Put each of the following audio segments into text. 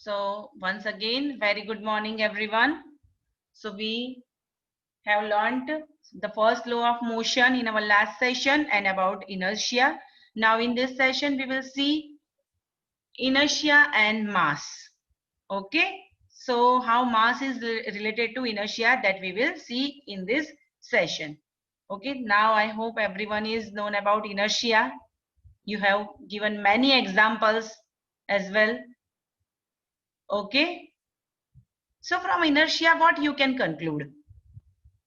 So once again, very good morning, everyone. So we have learned the first law of motion in our last session and about inertia. Now in this session, we will see inertia and mass. Okay. So how mass is related to inertia, that we will see in this session. Okay. Now I hope everyone is known about inertia. You have given many examples as well. Okay. So from inertia, what you can conclude?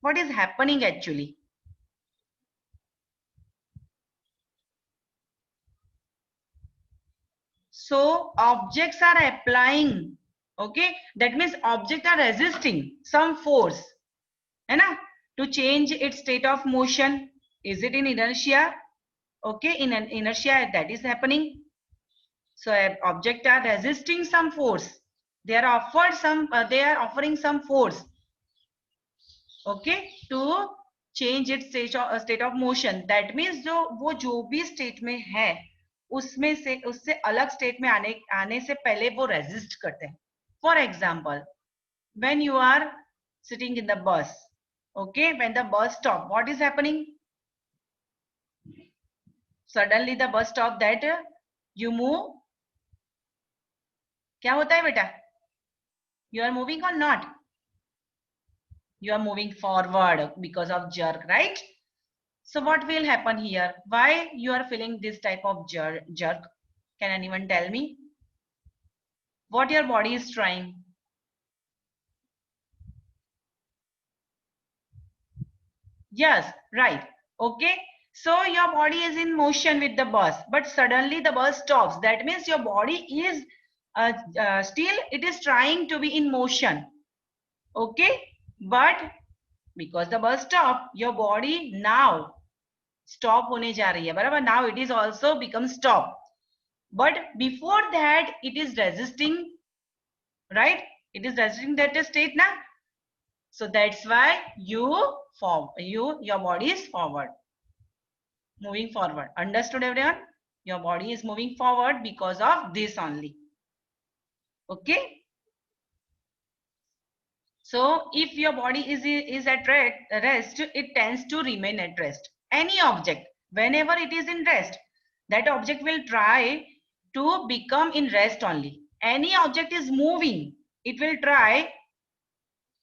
What is happening actually? So objects are applying, okay? That means objects are resisting some force, है ना? To change its state of motion. Is it in inertia? Okay, in an inertia that is happening. So objects are resisting some force. They are offering some force, okay, to change its state of motion. That means जो भी state में है, उसमें से उससे अलग state में आने से पहले वो resist करते हैं. For example, when you are sitting in the bus, okay, when the bus stop, what is happening? Suddenly the bus stop, that you move. क्या होता है बेटा? You are moving or not? You are moving forward because of jerk, right? So what will happen here? Why you are feeling this type of jerk? Can anyone tell me? What your body is trying? Yes, right. Okay. So your body is in motion with the bus, but suddenly the bus stops. That means your body is still, it is trying to be in motion. Okay. But because the bus stop, your body now stop होने जा रही है, बराबर? Now it is also become stop. But before that, it is resisting, right? It is resisting that state now. So that's why your body is forward, moving forward. Understood, everyone? Your body is moving forward because of this only. Okay. So if your body is at rest, it tends to remain at rest. Any object, whenever it is in rest, that object will try to become in rest only. Any object is moving, it will try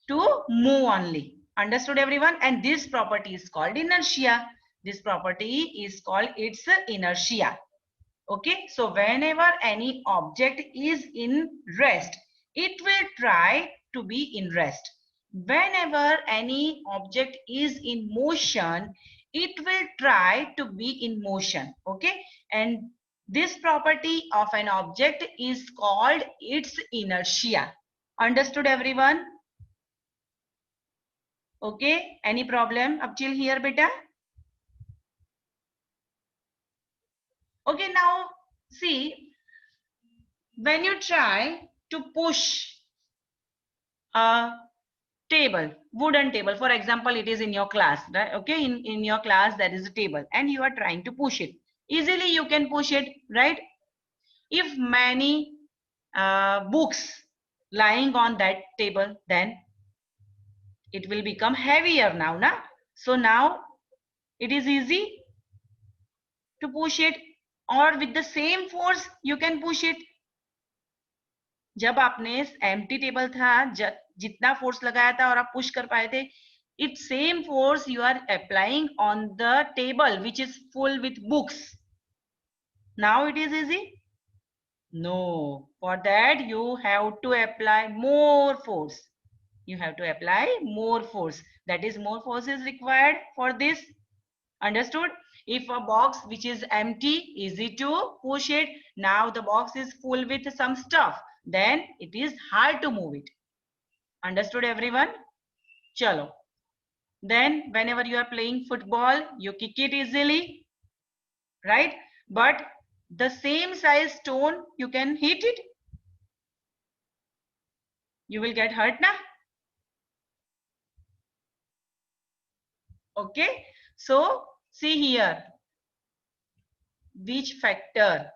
to move only. Understood, everyone? And this property is called inertia. This property is called its inertia. Okay, so whenever any object is in rest, it will try to be in rest. Whenever any object is in motion, it will try to be in motion. Okay, and this property of an object is called its inertia. Understood, everyone? Okay, any problem up till here, beta? Okay, now see, when you try to push a table, wooden table, for example, it is in your class, right? Okay, in your class there is a table and you are trying to push it. Easily you can push it, right? If many books lying on that table, then it will become heavier now, na? So now it is easy to push it, or with the same force you can push it. जब आपने empty table था, जितना force लगाया था और आप push कर पाए थे, it same force you are applying on the table which is full with books. Now it is easy? No, for that you have to apply more force. You have to apply more force. That is, more force is required for this. Understood? If a box which is empty, easy to push it. Now the box is full with some stuff, then it is hard to move it. Understood, everyone? Chalo. Then whenever you are playing football, you kick it easily, right? But the same size stone, you can hit it, you will get hurt na. Okay, so see here, which factor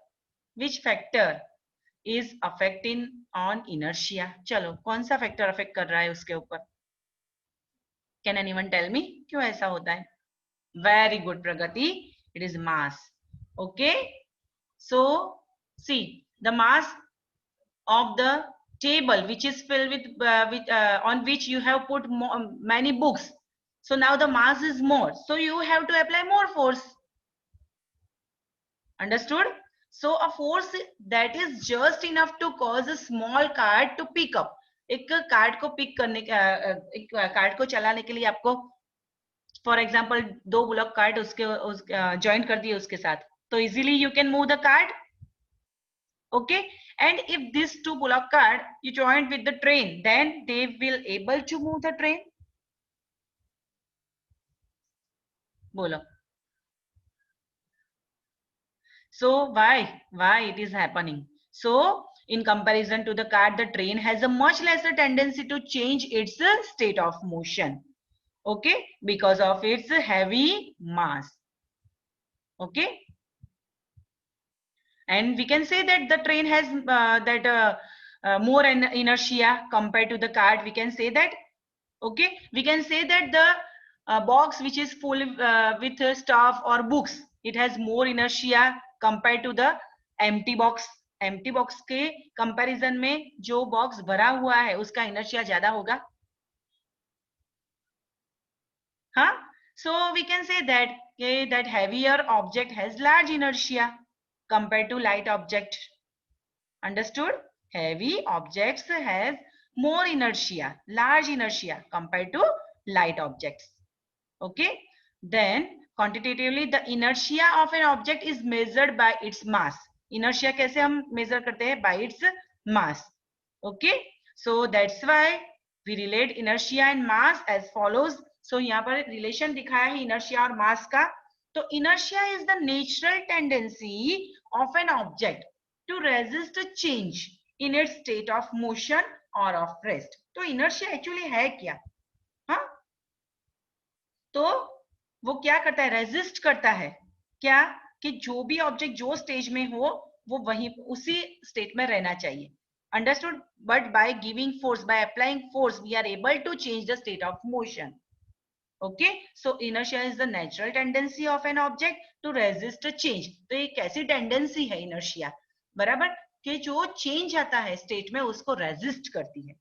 is affecting on inertia. चलो कौन सा factor affect कर रहा है उसके ऊपर? Can anyone tell me क्यों ऐसा होता है? Very good, Pragati. It is mass. Okay. So see the mass of the table which is filled with on which you have put many books. So now the mass is more. So you have to apply more force. Understood? So a force that is just enough to cause a small cart to pick up. एक card को pick करने एक card को चलाने के लिए आपको for example 2 bullock card उसके जॉइन कर दिए उसके साथ, तो easily you can move the card. Okay, and if this 2 bullock cart you joined with the train, then they will able to move the train. Bolo. So why it is happening? So in comparison to the cart, the train has a much lesser tendency to change its state of motion. Okay, because of its heavy mass. Okay, and we can say that the train has more inertia compared to the cart. We can say that. Okay, we can say that the box which is full with stuff or books, it has more inertia compared to the empty box. empty box के comparison में जो box भरा हुआ है उसका inertia ज्यादा होगा. हाँ, so we can say that that heavier object has large inertia compared to light object. Understood? Heavy objects has more inertia, large inertia compared to light objects. Okay, then quantitatively the inertia of an object is measured by its mass. Inertia कैसे हम measure करते हैं? By its mass. Okay, so that's why we relate inertia and mass as follows. So यहाँ पर relation दिखाया है inertia और mass का. तो inertia is the natural tendency of an object to resist a change in its state of motion or of rest. तो inertia actually है क्या? हाँ, तो वो क्या करता है? रेजिस्ट करता है क्या? कि जो भी ऑब्जेक्ट जो स्टेज में हो वो वहीं उसी स्टेट में रहना चाहिए. Understood? But by giving force, by applying force, we are able to change the state of motion. Okay, so inertia is the natural tendency of an object to resist change. तो ये कैसी tendency है inertia? बराबर, कि जो change आता है state में उसको रेजिस्ट करती है.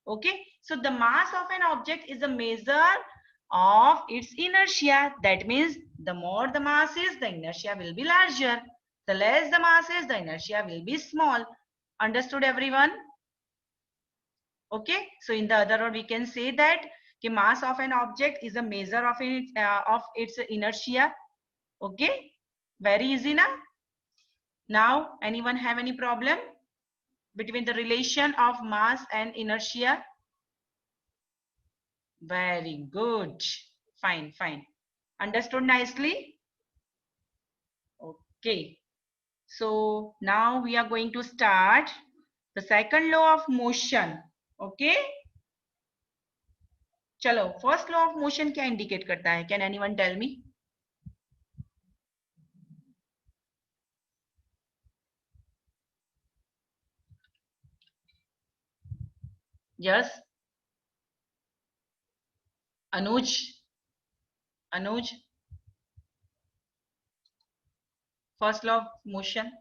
Okay, so the mass of an object is a measure of its inertia. That means the more the mass is, the inertia will be larger. The less the mass is, the inertia will be small. Understood everyone? Okay, so in the other word we can say that the mass of an object is a measure of its inertia. Okay, very easy now. Now anyone have any problem between the relation of mass and inertia? Very good. Fine, fine. Understood nicely? Okay. So now we are going to start the second law of motion. Okay. चलो, first law of motion क्या indicate करता है? Can anyone tell me? Yes. Anuj. Anuj. First law of motion.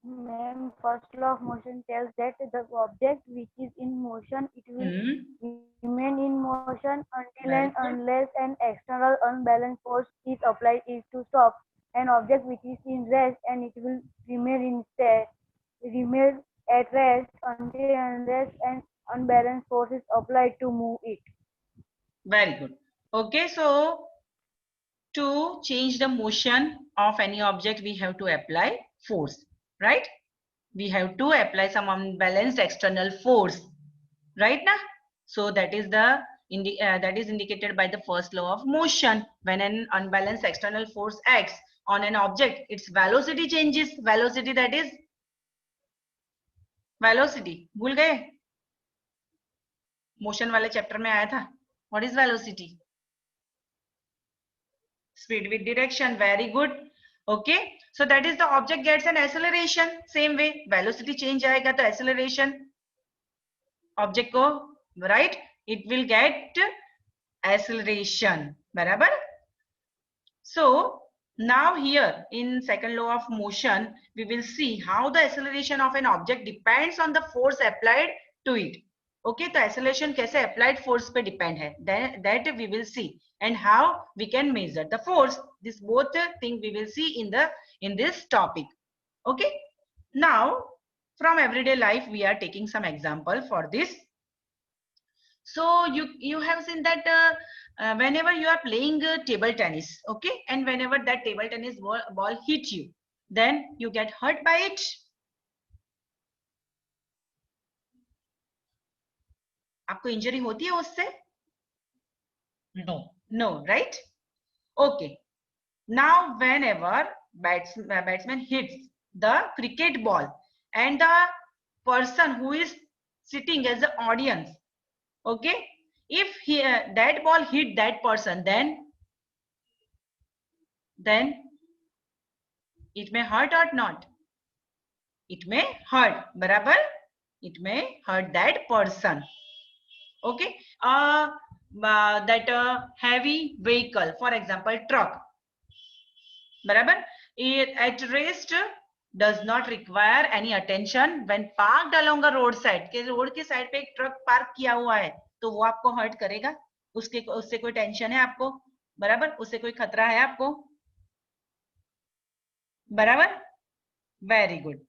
Ma'am, first law of motion tells that the object which is in motion, it will remain in motion until and unless an external unbalanced force is applied it to stop. An object which is in rest, and it will remain at rest until unless an unbalanced force is applied to move it. Very good. Okay, so to change the motion of any object, we have to apply force, right? We have to apply some unbalanced external force, right now? So that is the that is indicated by the first law of motion. When an unbalanced external force acts on an object, its velocity changes. Velocity, that is velocity. भूल गए? Motion वाले chapter में आया था. What is velocity? Speed with direction. Very good. Okay, so that is the object gets an acceleration. Same way velocity change आएगा तो acceleration object को, right, it will get acceleration. बराबर. So now here in second law of motion we will see how the acceleration of an object depends on the force applied to it. Okay, तो acceleration कैसे applied force पे depend है, that we will see, and how we can measure the force. This both thing we will see in this topic. Okay, now from everyday life we are taking some example for this. So you have seen that whenever you are playing table tennis, okay, and whenever that table tennis ball hit you, then you get hurt by it. आपको injury होती है उससे? No, right? Okay, now whenever batsman hits the cricket ball and the person who is sitting as the audience, okay, if that ball hit that person, then it may hurt or not? It may hurt. बराबर? It may hurt that person. Okay, that heavy vehicle, for example truck, बराबर, it at rest does not require any attention when parked along a road side. के road के side पे एक truck park किया हुआ है तो वो आपको हर्ट करेगा? उससे कोई टेंशन है आपको? बराबर, उससे कोई खतरा है आपको? बराबर, very good.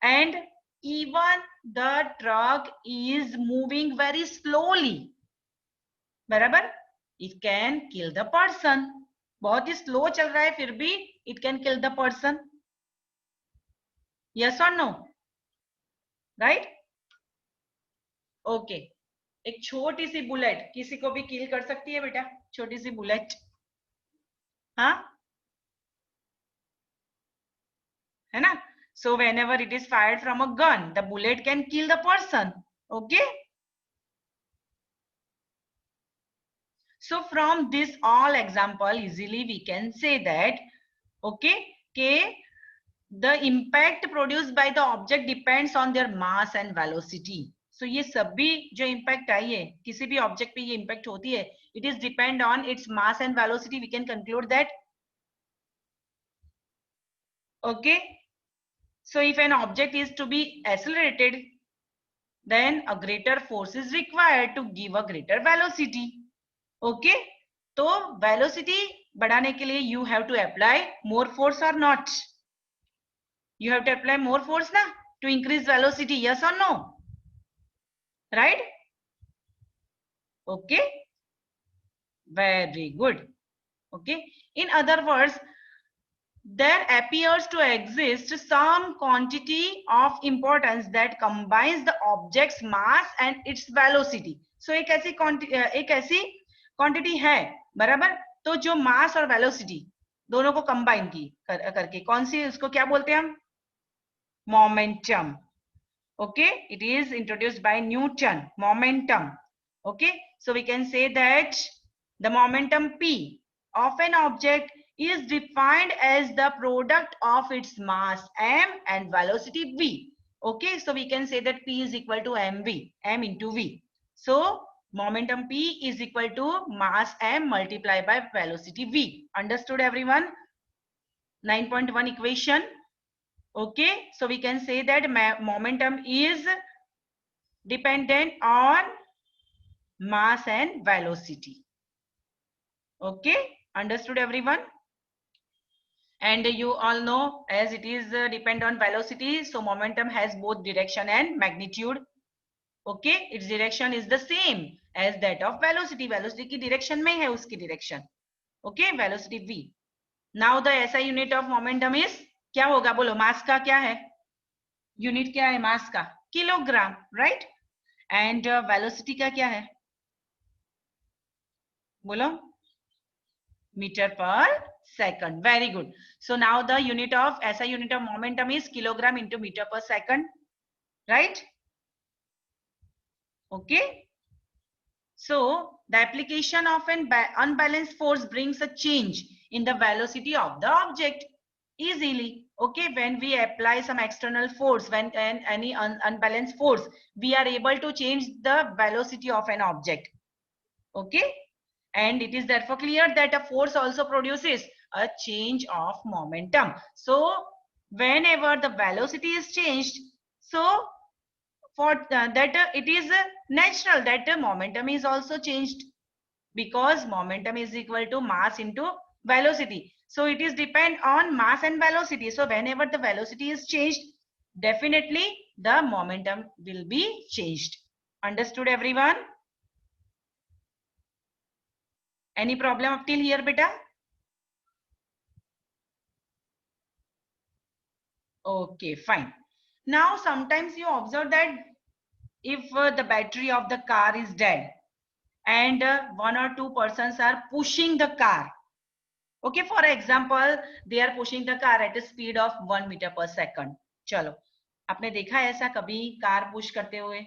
And even the truck is moving very slowly, बराबर, it can kill the person. बहुत ही स्लो चल रहा है फिर भी it can kill the person. Yes or no? Right? Okay. एक छोटी सी बुलेट किसी को भी किल कर सकती है बेटा? छोटी सी बुलेट, हाँ, है ना? So whenever it is fired from a gun, the bullet can kill the person. Okay. So from this all example easily we can say that, okay, the impact produced by the object depends on their mass and velocity. So ये सभी जो impact आई है किसी भी object पे ये impact होती है, it is depend on its mass and velocity. We can conclude that. Okay. So if an object is to be accelerated, then a greater force is required to give a greater velocity. Okay, तो velocity बढ़ाने के लिए you have to apply more force or not? You have to apply more force ना to increase velocity, yes or no? Right? Okay, very good. Okay, in other words, there appears to exist some quantity of importance that combines the object's mass and its velocity. So एक ऐसी quantity है, बराबर, तो जो मास और velocity दोनों को combine की करके कौन सी, उसको क्या बोलते हैं हम? Momentum. Okay, it is introduced by Newton, momentum. Okay, so we can say that the momentum P of an object is defined as the product of its mass m and velocity v. Okay, so we can say that P is equal to mv, m into v. So momentum P is equal to mass m multiplied by velocity v. Understood everyone? 9.1 equation. Okay, so we can say that momentum is dependent on mass and velocity. Okay, understood everyone? And you all know, as it is depend on velocity, so momentum has both direction and magnitude. Okay, its direction is the same as that of velocity. Velocity की direction में है उसकी direction. Okay, velocity v. Now the SI unit of momentum is क्या होगा? बोलो, mass का क्या है? यूनिट क्या है मास का? Kilogram, right? एंड वेलोसिटी का क्या है? बोलो, metre per second. Very good. So now the unit of SI unit of momentum is kilogram into meter per second, right? Okay, so the application of an unbalanced force brings a change in the velocity of the object. easily. Okay, when we apply some external force, when any unbalanced force, we are able to change the velocity of an object. Okay, and it is therefore clear that a force also produces a change of momentum. So whenever the velocity is changed, so for that it is natural that momentum is also changed, because momentum is equal to mass into velocity. So it is depend on mass and velocity. So whenever the velocity is changed, definitely the momentum will be changed. Understood everyone? Any problem up till here, beta? Okay, fine. Now sometimes you observe that if the battery of the car is dead and one or two persons are pushing the car. Okay, for example, they are pushing the car at a speed of 1 meter per second. चलो, आपने देखा है ऐसा कभी car push करते हुए?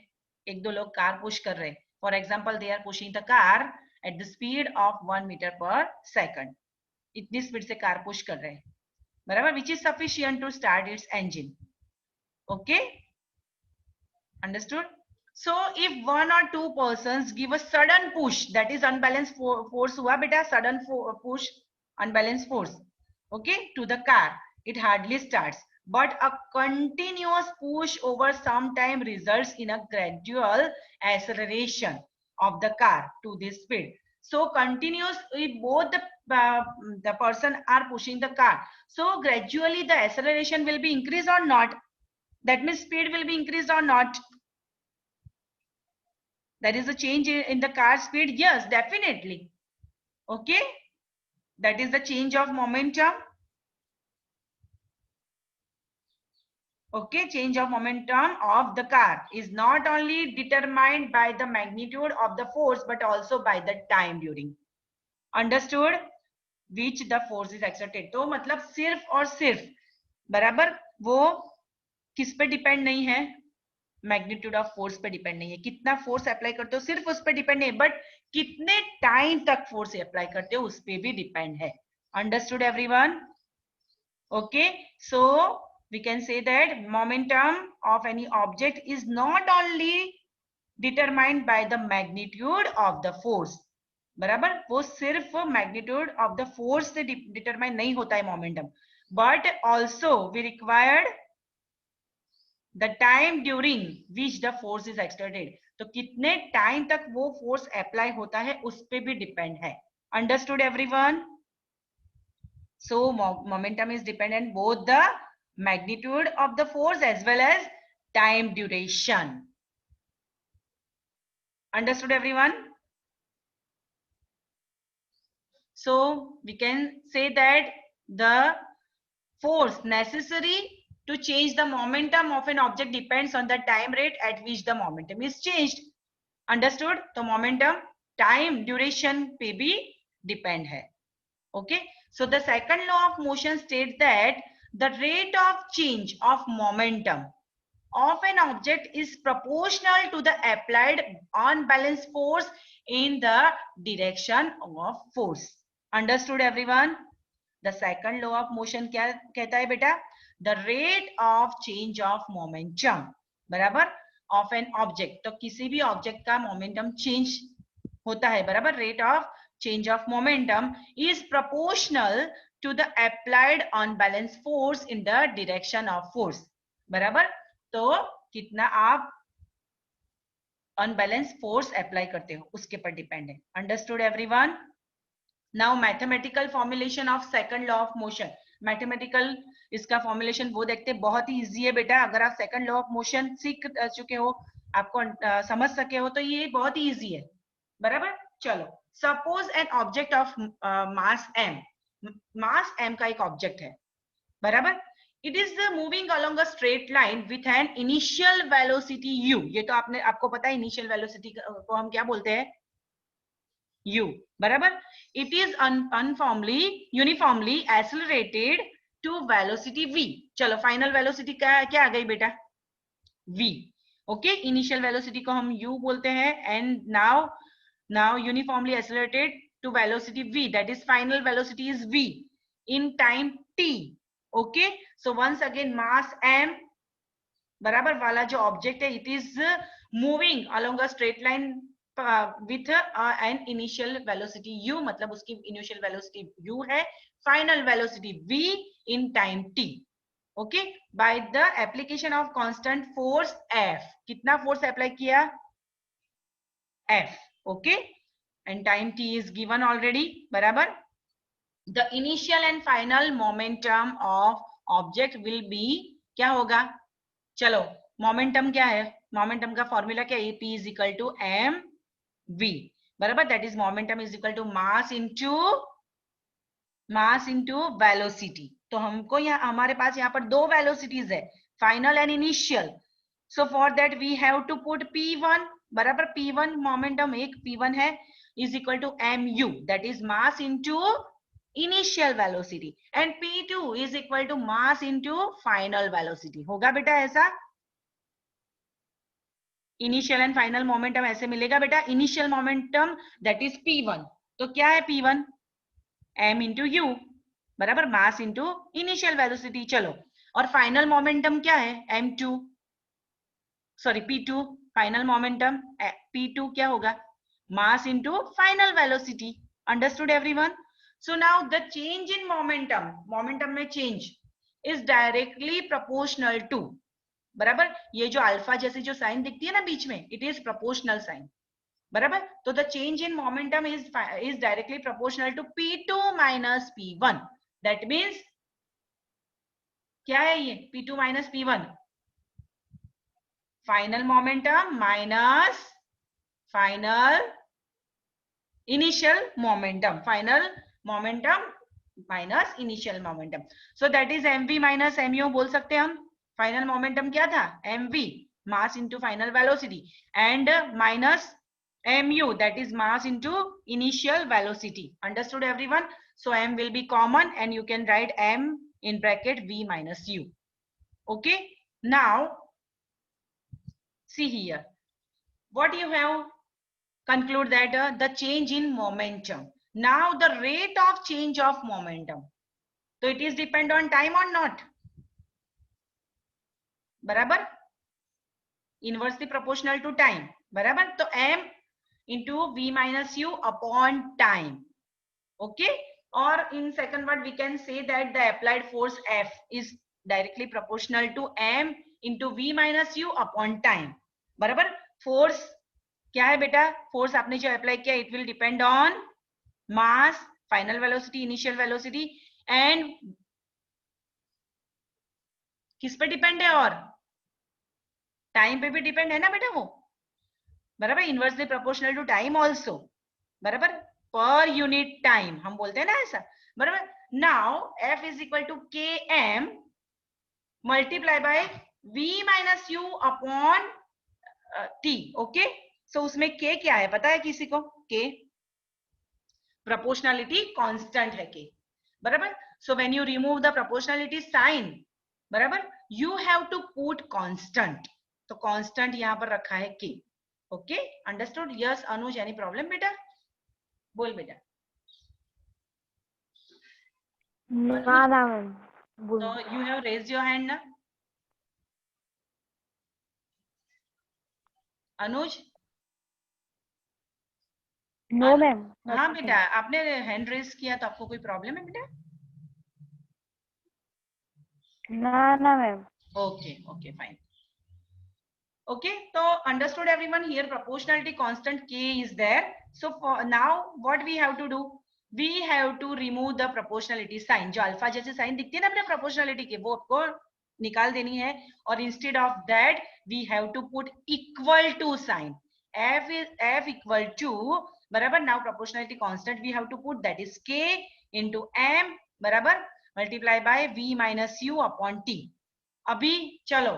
एक दो लोग कार पुश कर रहे हैं. For example, they are pushing the car at the speed of 1 meter per second. इतनी स्पीड से कार पुश कर रहे हैं, बराबर? Which is sufficient to start its engine. Okay, understood? So if one or two persons give a sudden push, that is unbalanced force हुआ बेटा, sudden push, unbalanced force, okay, to the car, it hardly starts. But a continuous push over some time results in a gradual acceleration of the car to this speed. So continuous, if both the person are pushing the car, so gradually the acceleration will be increased or not? That means speed will be increased or not? There is a change in the car speed. Yes, definitely. Okay, that is the change of momentum. Okay, change of momentum of the car is not only determined by the magnitude of the force but also by the time during. Understood? Which the force is exerted. तो मतलब सिर्फ और सिर्फ बराबर वो किस पे depend नहीं है? मैग्नीट्यूड ऑफ फोर्स पे डिपेंड नहीं है. कितना फोर्स अप्लाई करते हो सिर्फ उस पे डिपेंड नहीं, बट कितने टाइम तक फोर्स अप्लाई करते हो उस पे भी डिपेंड है. Understood everyone? Okay, so we can say that momentum of any object is not only determined by the magnitude of the force. बराबर, वो सिर्फ मैग्नीट्यूड ऑफ द फोर्स से डिटरमाइन नहीं होता है momentum, but also we required the time during which the force is exerted. तो कितने time तक वो फोर्स अप्लाई होता है उस पे भी डिपेंड है. Understood everyone? So momentum is dependent both the magnitude of the force as well as time duration. Understood everyone? So we can say that the force necessary to change the momentum of an object depends on the time rate at which the momentum is changed. Understood? तो momentum time duration पे भी depend है. Okay, so the second law of motion states that the rate of change of momentum of an object is proportional to the applied unbalanced force in the direction of force. Understood everyone? The second law of motion क्या कहता है बेटा? The rate of change of momentum, बराबर, of an object. तो किसी भी object का momentum change होता है, बराबर. Rate of change of momentum is proportional to the applied unbalanced force in the direction of force. बराबर. तो कितना आप अनबैलेंस फोर्स अप्लाई करते हो उसके पर डिपेंड है. Understood everyone? Now mathematical formulation of second law of motion. Mathematical इसका फॉर्मुलेशन वो देखते हैं, बहुत ही इजी है बेटा. अगर आप सेकंड लॉ ऑफ मोशन सीख चुके हो, आपको समझ सके हो, तो ये बहुत ही इजी है, बराबर. चलो, suppose an object of mass m. Mass m का एक ऑब्जेक्ट है, बराबर. It is moving along a straight line with an initial velocity u. ये तो आपको पता है इनिशियल वेलोसिटी को हम क्या बोलते हैं? u, बराबर. It is uniformly accelerated to velocity v. चलो, फाइनल वेलोसिटी क्या आ गई बेटा? v. ओके, इनिशियल वेलोसिटी को हम u बोलते हैं, and now uniformly accelerated to velocity v, that is final velocity is v in time t. Okay, so once again mass m बराबर वाला जो ऑब्जेक्ट है, it is moving along a straight line with an initial velocity u, मतलब उसकी initial velocity u है, final velocity v in time t. Okay, by the application of constant force f. कितना force apply किया? f. Okay, and time t is given already. बराबर, the initial and final momentum of object will be, क्या होगा? चलो, momentum क्या है? Momentum का formula क्या है? P is equal to M V. बराबर, that is momentum is equal to mass into velocity. तो हमको यहाँ, हमारे पास यहाँ पर दो वेलोसिटीज है, final and initial. So for that we have to put P1. बराबर, P1 मोमेंटम एक P1 है, is equal to mu, that is mass into initial velocity, and P2 is equal to mass into final velocity. होगा बेटा ऐसा? Initial and final momentum ऐसे मिलेगा बेटा. Initial momentum that is P1. तो क्या है P1? m into you. बराबर, मास इंटू इनिशियल वेलोसिटी. चलो, और फाइनल मोमेंटम क्या है? m2, sorry P2. Final momentum P2 क्या होगा? Mass into final velocity. Understood everyone? So now the change in momentum, momentum में change is directly proportional to. बराबर, ये जो अल्फा जैसी जो साइन दिखती है ना बीच में, इट इज प्रोपोर्शनल साइन. बराबर, तो the change in momentum is directly proportional to P2 minus P1. That means क्या है ये? P2 minus P1, final momentum minus final initial momentum, final momentum minus initial momentum. So that is mv minus mu बोल सकते हैं हम. Final momentum क्या था? mv, mass into final velocity, and minus mu, that is mass into initial velocity. Understood everyone? So m will be common and you can write m in bracket v minus u. Okay, now see here, what you have conclude that the change in momentum. Now the rate of change of momentum, so it is depend on time or not? बराबर, inversely proportional to time. बराबर, तो m into v minus u upon time. Okay, or in second word we can say that the applied force F is directly proportional to m into v minus u upon time. बराबर, force क्या है बेटा? force आपने जो apply किया, it will depend on mass, final velocity, initial velocity, and किस पे depend है? और टाइम पे भी डिपेंड है ना बेटा वो. बराबर, inversely proportional to time also. बराबर, पर यूनिट टाइम हम बोलते हैं ना ऐसा. बराबर, now F is equal to km multiply by v minus u upon t. Okay, so उसमें k क्या है पता है किसी को? k प्रोपोर्शनलिटी कांस्टेंट है k. बराबर, so when you remove the proportionality sign, बराबर, you have to put constant. तो कांस्टेंट यहां पर रखा है k. Okay, understood? Yes Anuj, any problem बेटा? बोल बेटा. ना ना ma'am. So you have raised your hand ना अनुज? No ma'am. हाँ बेटा, आपने हैंड रेज किया तो आपको कोई प्रॉब्लम है बेटा? ना ना ma'am. Okay okay fine. Okay, so understood everyone? Here proportionality constant k is there. So for now what we have to do? We have to remove the proportionality sign. जो alpha जैसे sign दिखती है ना अपने proportionality के, वो आपको निकाल देनी है. और instead of that we have to put equal to sign. F equal to, बराबर, now proportionality constant we have to put, that is k into m, बराबर, multiply by v minus u upon t. अभी चलो,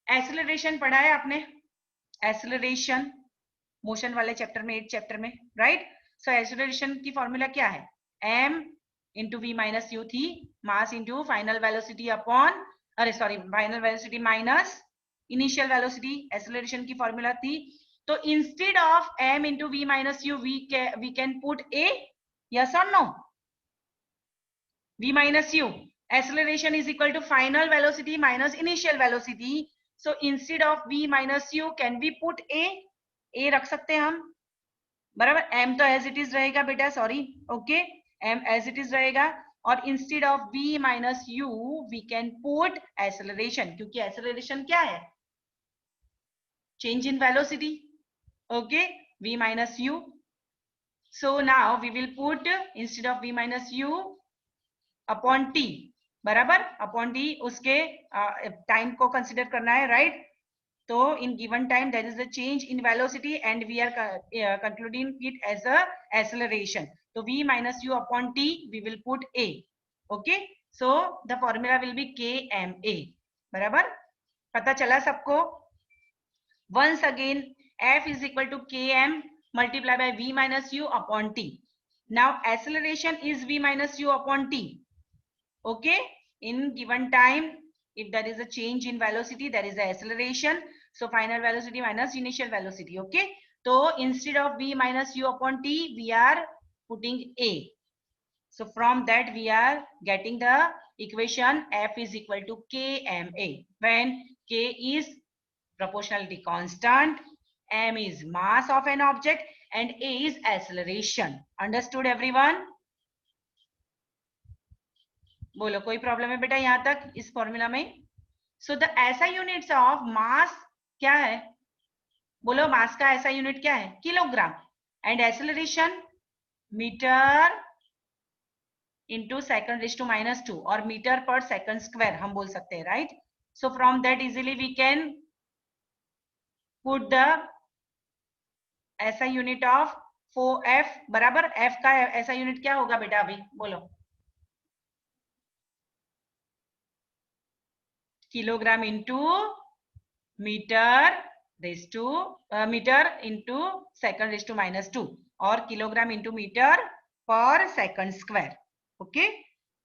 acceleration पढ़ा है आपने? Acceleration motion वाले chapter में, 8 chapter में, राइट? सो एक्सेलरेशन की फॉर्मूला क्या है? m into v minus u थी, mass into final velocity upon, अरे sorry, final velocity minus initial velocity. Acceleration की फॉर्मूला थी. तो instead of m into v minus u we can put a, yes और no? v minus u acceleration is equal to final velocity minus initial velocity. So instead of v minus u, can we put a रख सकते हैं हम, बराबर. m तो as it is रहेगा बेटा, sorry, okay, m as it is रहेगा. और instead of v minus u we can put acceleration, क्योंकि acceleration क्या है, change in velocity. Okay, v minus u. So now we will put instead of v minus u upon t, बराबर, upon T, उसके time को consider करना है, right. तो in given time there is a change in velocity and we are concluding it as a acceleration. तो v minus u upon t we will put a. Okay, so the formula will be kma, बराबर. पता चला सबको? Once again, f is equal to km multiplied by v minus u upon t. Now acceleration is v minus u upon t. Okay, in given time, if there is a change in velocity, there is a acceleration. So final velocity minus initial velocity. Okay, so instead of v minus u upon t we are putting a. So from that we are getting the equation f is equal to kma, when k is proportionality constant, m is mass of an object and a is acceleration. Understood everyone? बोलो, कोई problem है बेटा यहाँ तक इस formula में? So the ऐसा units of mass क्या है, बोलो, मास का ऐसा यूनिट क्या है, kilogram. And acceleration metre into second raise to -2 और मीटर पर सेकंड स्क्वायर हम बोल सकते हैं, right. So from that easily we can put the ऐसा यूनिट ऑफ f, बराबर. f का ऐसा यूनिट क्या होगा बेटा, अभी बोलो. Kilogram into metre raise to metre into second raise to -2 और kilogram into metre per second square. Okay,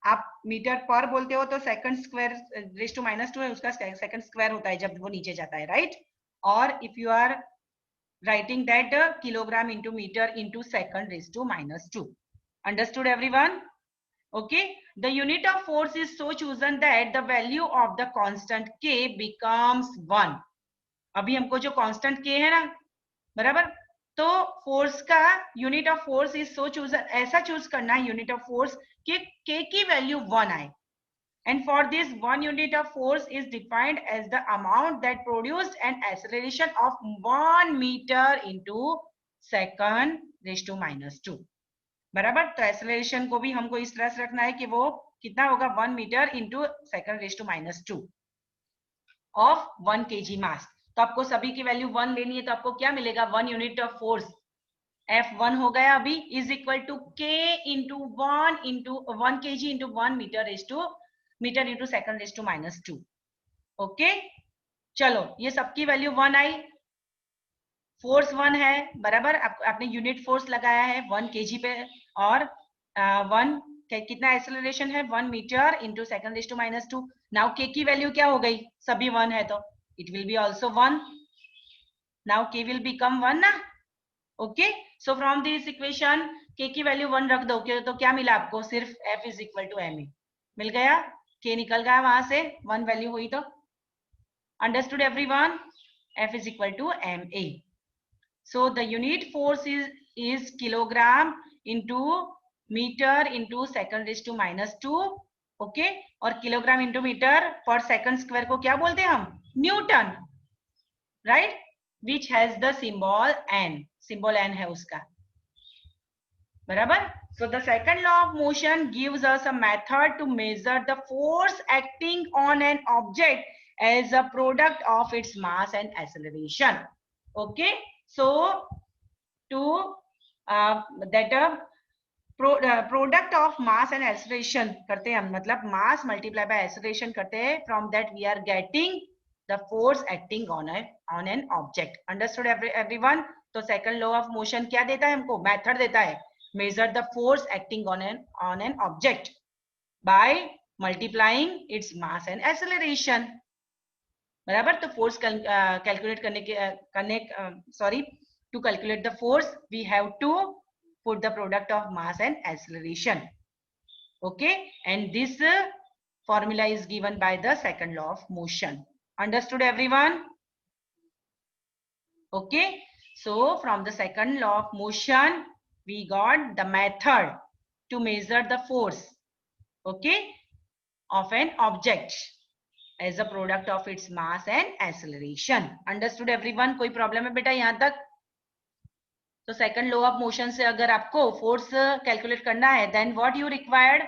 आप मीटर पर बोलते हो तो सेकंड स्क्वायर रेज़ टू -2 है, उसका सेकंड स्क्वायर होता है जब वो नीचे जाता है, राइट. और if you are writing that kilogram into metre into second raise to -2. Understood everyone? Okay, the unit of force is so chosen that the value of the constant k becomes 1. अभी हमको जो constant k है ना, बराबर, तो force का unit of force is so chosen, ऐसा choose करना है यूनिट ऑफ फोर्स कि k की वैल्यू 1 आए. And for this, one unit of force is defined as the amount that produced an acceleration of 1 meter into second raised to -2. बराबर. तो acceleration को भी हमको इस तरह से रखना है कि वो कितना होगा, 1 metre into second raise to -2 of 1 kg mass. तो आपको सभी की वैल्यू 1 लेनी है, तो आपको क्या मिलेगा, 1 यूनिट ऑफ फोर्स F1 हो गया अभी, is equal to k into 1 kg into 1 metre into second raise to -2. Okay, चलो, ये सबकी वैल्यू 1 आई. फोर्स 1 है, बराबर. आपने यूनिट फोर्स लगाया है 1 kg पे और 1 कितना एक्सेलरेशन है, 1 metre into second raise to -2. Now k की वैल्यू क्या हो गई, सभी 1 है तो it will be also 1. Now k will become 1 ना. Okay, so from this equation k की वैल्यू 1 रख दो, तो क्या मिला आपको, सिर्फ f is equal to ma मिल गया. k निकल गया वहां से, 1 वैल्यू हुई तो. Understood everyone? f is equal to ma. So the unit force is kilogram into meter into second raised to -2. Okay, और kilogram into metre per second square को क्या बोलते हैं हम, Newton, right, which has the symbol n. Symbol n है उसका, बराबर. So the second law of motion gives us a method to measure the force acting on an object as a product of its mass and acceleration. Okay, so to product of mass and acceleration करते हैं हम, मतलब mass multiply by acceleration करते हैं. From that we are getting the force acting on an object. Understood everyone? तो second law of motion क्या देता है हमको, method देता है, measure the force acting on an object by multiplying its mass and acceleration. बराबर. तो force calculate to calculate the force we have to put the product of mass and acceleration. Okay, and this formula is given by the second law of motion. Understood everyone? Okay, so from the second law of motion we got the method to measure the force, okay, of an object as a product of its mass and acceleration. Understood everyone? कोई problem है बेटा यहाँ तक? तो second law of motion से अगर आपको force calculate करना है, then what you required?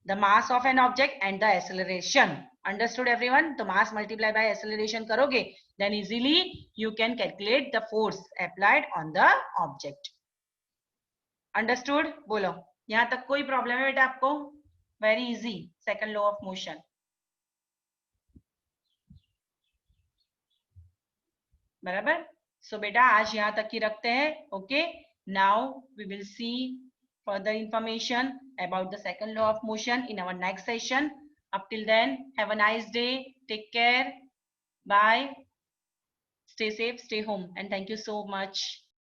The mass of an object and the acceleration. Understood everyone? तो mass multiply by acceleration करोगे, then easily you can calculate the force applied on the object. Understood? बोलो, यहाँ तक कोई problem है बेटा आपको? Very easy. Second law of motion. बराबर? So बेटा आज यहाँ तक ही रखते हैं. Okay. Now we will see further information about the second law of motion in our next session. Up till then, have a nice day. Take care. Bye. Stay safe, stay home, and thank you so much.